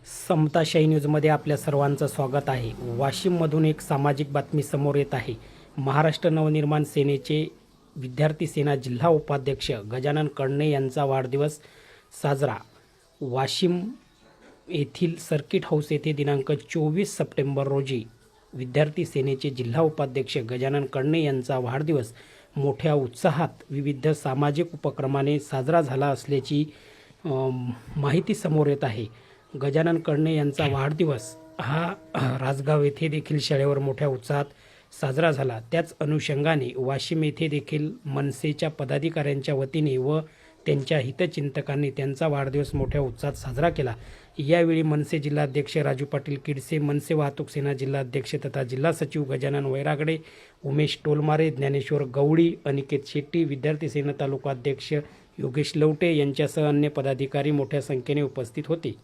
समताशाही न्यूजमध्ये आपल्या सर्वांचं स्वागत आहे. वाशिममधून एक सामाजिक बातमी समोर येत आहे. महाराष्ट्र नवनिर्माण सेनेचे विद्यार्थी सेना जिल्हा उपाध्यक्ष गजानन कडणे यांचा वाढदिवस साजरा. वाशिम येथील सर्किट हाऊस येथे दिनांक 24 सप्टेंबर रोजी विद्यार्थी सेनेचे जिल्हा उपाध्यक्ष गजानन कडणे यांचा वाढदिवस मोठ्या उत्साहात विविध सामाजिक उपक्रमाने साजरा झाला असल्याची माहिती समोर येत आहे. गजानन कडणे यांचा वाढदिवस हा राजगाव येथे देखील शाळेवर मोठ्या उत्साहात साजरा झाला. त्याच अनुषंगाने वाशिम येथे देखील मनसेच्या पदाधिकाऱ्यांच्या वतीने व त्यांच्या हितचिंतकांनी त्यांचा वाढदिवस मोठ्या उत्साहात साजरा केला. यावेळी मनसे जिल्हाध्यक्ष राजू पाटील किडसे, मनसे वाहतूक सेना जिल्हाध्यक्ष तथा जिल्हा सचिव गजानन वैरागडे, उमेश टोलमारे, ज्ञानेश्वर गवळी, अनिकेत शेट्टी, विद्यार्थी सेना तालुका अध्यक्ष योगेश लवटे यांच्यासह अन्य पदाधिकारी मोठ्या संख्येने उपस्थित होते.